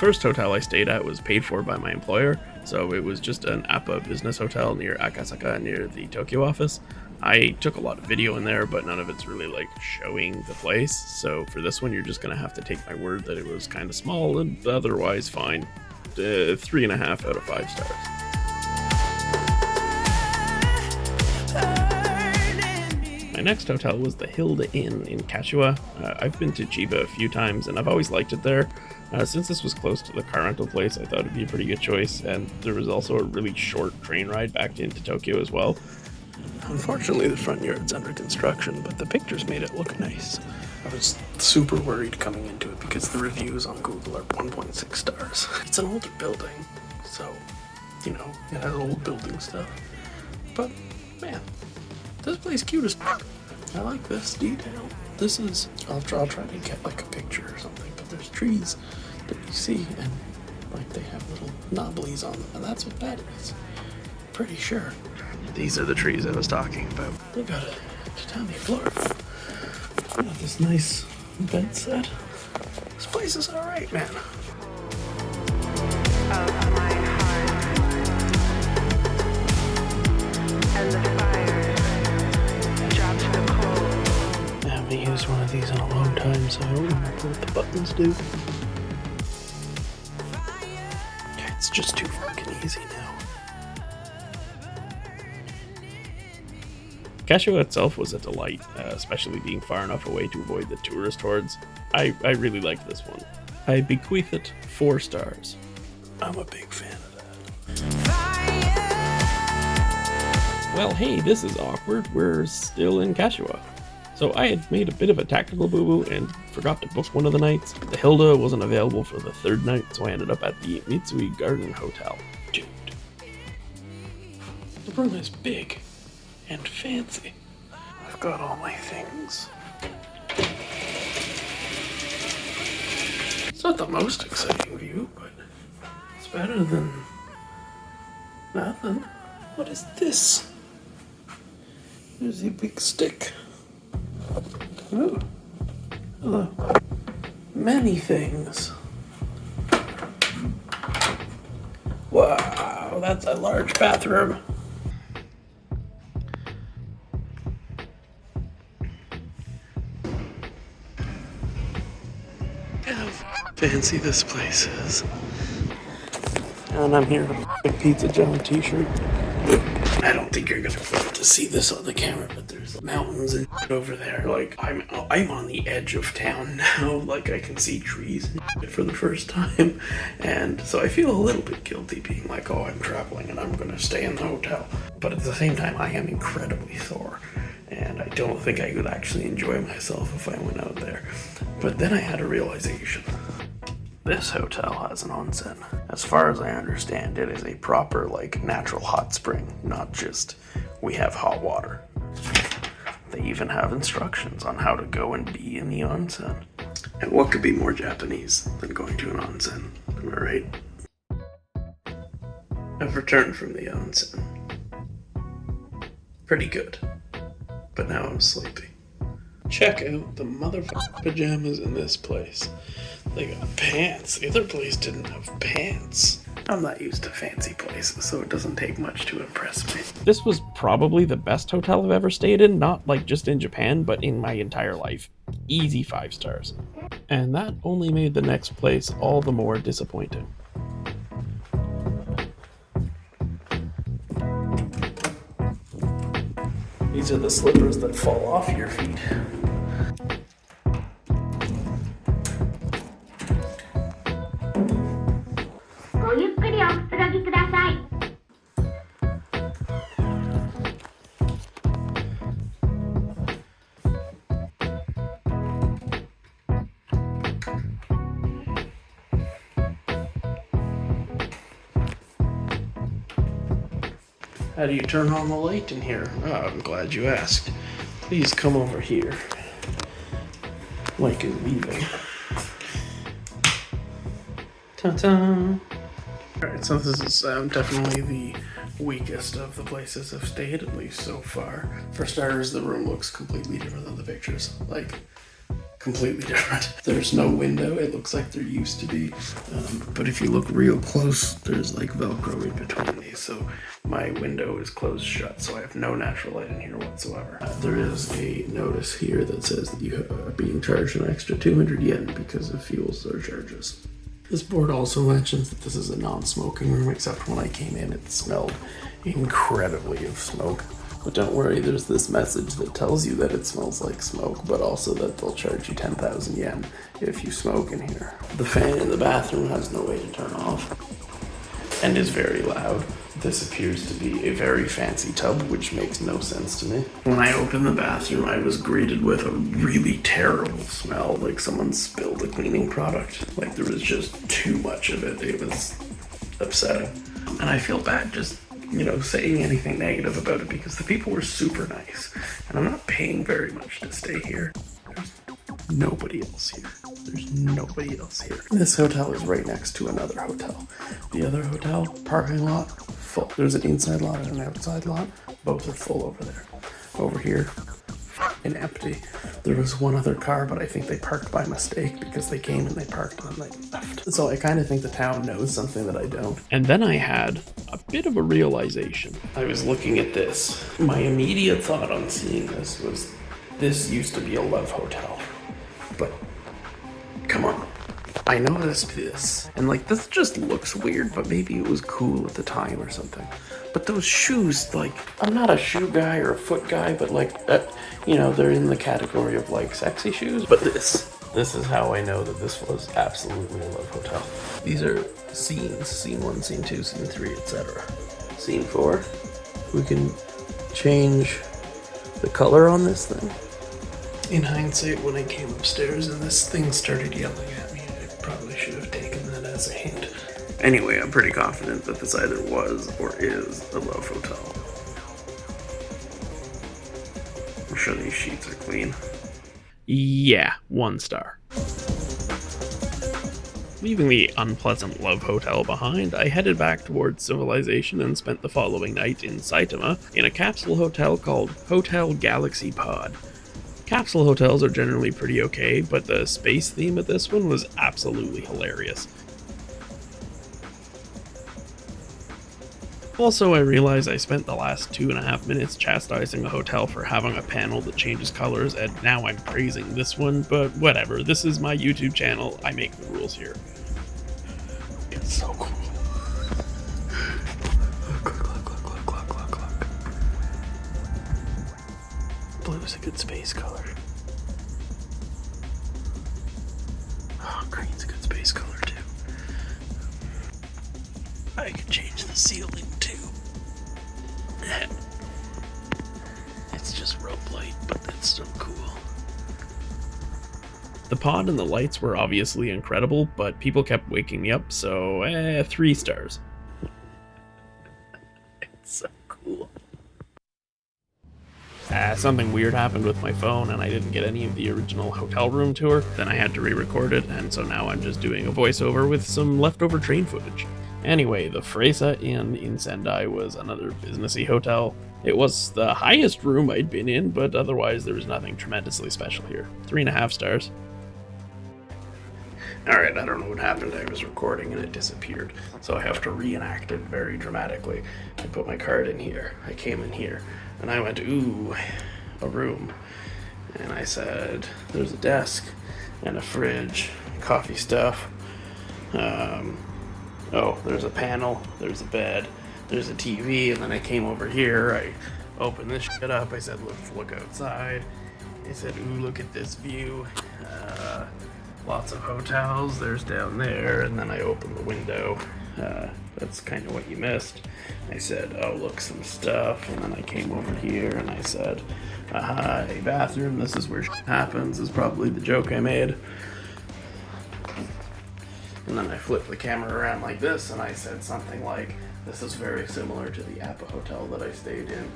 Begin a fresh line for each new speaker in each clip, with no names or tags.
first hotel I stayed at was paid for by my employer, so it was just an APA business hotel near Akasaka, near the Tokyo office. I took a lot of video in there, but none of it's really like showing the place, so for this one you're just gonna have to take my word that it was kind of small and otherwise fine. 3.5 out of 5 stars. My next hotel was the Hilda Inn in Kashiwa. I've been to Chiba a few times and I've always liked it there. Since this was close to the car rental place, I thought it'd be a pretty good choice, and there was also a really short train ride back into Tokyo as well. Unfortunately, the front yard's under construction, but the pictures made it look nice. I was super worried coming into it because the reviews on Google are 1.6 stars. It's an older building, so, you know, it has old building stuff. But, man, this place cute as fuck. I like this detail. This is, I'll try to get like a picture or something, but there's trees that you see, and like they have little knobblies on them, and that's what that is. Pretty sure. These are the trees I was talking about. They got a tatami floor. Got this nice bed set. This place is alright, man.
Of my heart and the fire drop to the cold.
I haven't used one of these in a long time, so I don't remember what the buttons do. It's just too fucking easy now. Kashiwa itself was a delight, especially being far enough away to avoid the tourist hordes. I really liked this one. I bequeath it 4 stars. I'm a big fan of that. Well, hey, this is awkward. We're still in Kashiwa. So I had made a bit of a tactical boo-boo and forgot to book one of the nights. The Hilda wasn't available for the 3rd night, so I ended up at the Mitsui Garden Hotel. Dude, the room is big and fancy. I've got all my things. It's not the most exciting view, but it's better than nothing. What is this? There's a big stick. Ooh. Hello. Many things. Wow, that's a large bathroom. Fancy this place is. And I'm here with a Pizza John t-shirt. I don't think you're gonna be able to see this on the camera, but there's mountains and over there. Like, I'm on the edge of town now. Like, I can see trees and for the first time. And so I feel a little bit guilty being like, oh, I'm traveling and I'm gonna stay in the hotel. But at the same time, I am incredibly sore. And I don't think I could actually enjoy myself if I went out there. But then I had a realization. This hotel has an onsen. As far as I understand, it is a proper, like, natural hot spring, not just, we have hot water. They even have instructions on how to go and be in the onsen. And what could be more Japanese than going to an onsen? Am I right? I've returned from the onsen. Pretty good. But now I'm sleepy. Check out the motherfucking pajamas in this place. They got pants. The other place didn't have pants. I'm not used to fancy places, so it doesn't take much to impress me. This was probably the best hotel I've ever stayed in, not like just in Japan, but in my entire life. Easy 5 stars. And that only made the next place all the more disappointing. These are the slippers that fall off your feet. How do you turn on the light in here? Oh, I'm glad you asked. Please come over here. Like in leaving. Ta-ta! Alright, so this is definitely the weakest of the places I've stayed, at least so far. For starters, the room looks completely different than the pictures. Like, completely different. There's no window, it looks like there used to be, but if you look real close, there's like Velcro in between these, so my window is closed shut, so I have no natural light in here whatsoever. There is a notice here that says that you are being charged an extra 200 yen because of fuel surcharges. This board also mentions that this is a non-smoking room, except when I came in it smelled incredibly of smoke. But don't worry, there's this message that tells you that it smells like smoke, but also that they'll charge you 10,000 yen if you smoke in here. The fan in the bathroom has no way to turn off and is very loud. This appears to be a very fancy tub, which makes no sense to me. When I opened the bathroom, I was greeted with a really terrible smell, like someone spilled a cleaning product. Like there was just too much of it. It was upsetting. And I feel bad just saying anything negative about it because the people were super nice and I'm not paying very much to stay here. There's nobody else here. There's nobody else here. This hotel is right next to another hotel. The other hotel, parking lot, full. There's an inside lot and an outside lot. Both are full over there. Over here, and empty. There was one other car, but I think they parked by mistake because they came and they parked and then they left. So I kind of think the town knows something that I don't. And then I had a bit of a realization. I was looking at this. My immediate thought on seeing this was, this used to be a love hotel. But, come on. I noticed this. And like, this just looks weird, but maybe it was cool at the time or something. But those shoes, like, I'm not a shoe guy or a foot guy, but like, they're in the category of like sexy shoes. But this is how I know that this was absolutely a love hotel. These are scenes, scene 1, scene 2, scene 3, etc. Scene 4, we can change the color on this thing. In hindsight, when I came upstairs and this thing started yelling at me, I probably should have taken that as a hint. Anyway, I'm pretty confident that this either was or is a love hotel. I'm sure these sheets are clean. Yeah, 1 star. Leaving the unpleasant love hotel behind, I headed back towards civilization and spent the following night in Saitama in a capsule hotel called Hotel Galaxy Pod. Capsule hotels are generally pretty okay, but the space theme of this one was absolutely hilarious. Also, I realized I spent the last 2.5 minutes chastising a hotel for having a panel that changes colors, and now I'm praising this one, but whatever, this is my YouTube channel, I make the rules here. It's so cool. Look. Blue's a good space color. Oh, green's a good space color too. I could change the ceiling too. It's just rope light, but it's so cool. The pod and the lights were obviously incredible, but people kept waking me up, so 3 stars. It's so cool. Something weird happened with my phone and I didn't get any of the original hotel room tour. Then I had to re-record it, and so now I'm just doing a voiceover with some leftover train footage. Anyway, the Fresa Inn in Sendai was another businessy hotel. It was the highest room I'd been in, but otherwise there was nothing tremendously special here. 3.5 stars. Alright, I don't know what happened. I was recording and it disappeared, so I have to reenact it very dramatically. I put my card in here, I came in here, and I went, ooh, a room. And I said, there's a desk, and a fridge, coffee stuff, oh, there's a panel, there's a bed, there's a TV, and then I came over here, I opened this shit up, I said, let's look outside. I said, ooh, look at this view. Lots of hotels, there's down there, and then I opened the window. That's kind of what you missed. I said, oh, look, some stuff, and then I came over here, and I said, aha, a bathroom, this is where shit happens, is probably the joke I made. And then I flipped the camera around like this, and I said something like, this is very similar to the Appa hotel that I stayed in.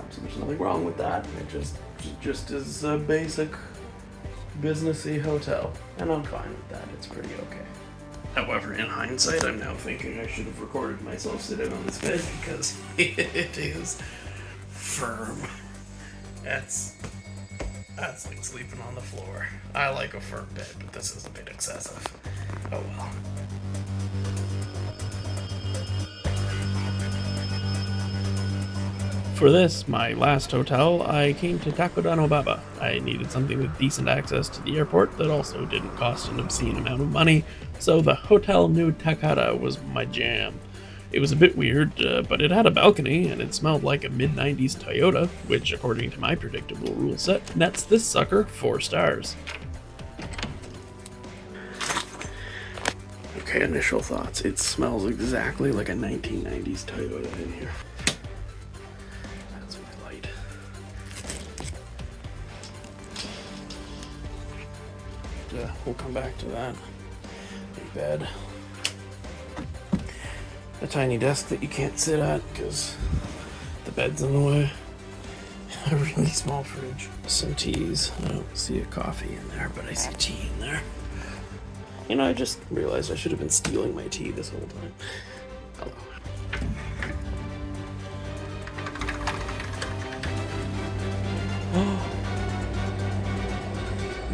So there's nothing wrong with that. It just is a basic businessy hotel, and I'm fine with that. It's pretty okay. However, in hindsight, I'm now thinking I should have recorded myself sitting on this bed because it is firm. That's That's like sleeping on the floor. I like a firm bed, but this is a bit excessive. Oh well. For this, my last hotel, I came to Takodano. I needed something with decent access to the airport that also didn't cost an obscene amount of money, so the Hotel New Takata was my jam. It was a bit weird, but it had a balcony, and it smelled like a mid-90s Toyota, which, according to my predictable rule set, nets this sucker 4 stars. Okay, initial thoughts. It smells exactly like a 1990s Toyota in here. That's my light. We'll come back to that. The bed. A tiny desk that you can't sit at because the bed's in the way. A really small fridge. Some teas. I don't see a coffee in there, but I see tea in there. You know, I just realized I should have been stealing my tea this whole time. Hello. Oh.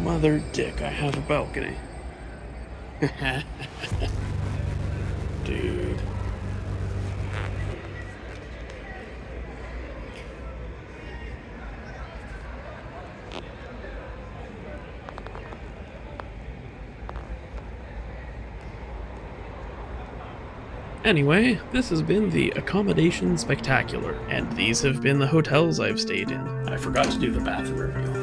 Mother dick, I have a balcony. Dude. Anyway, this has been the Accommodation Spectacular, and these have been the hotels I've stayed in. I forgot to do the bathroom review.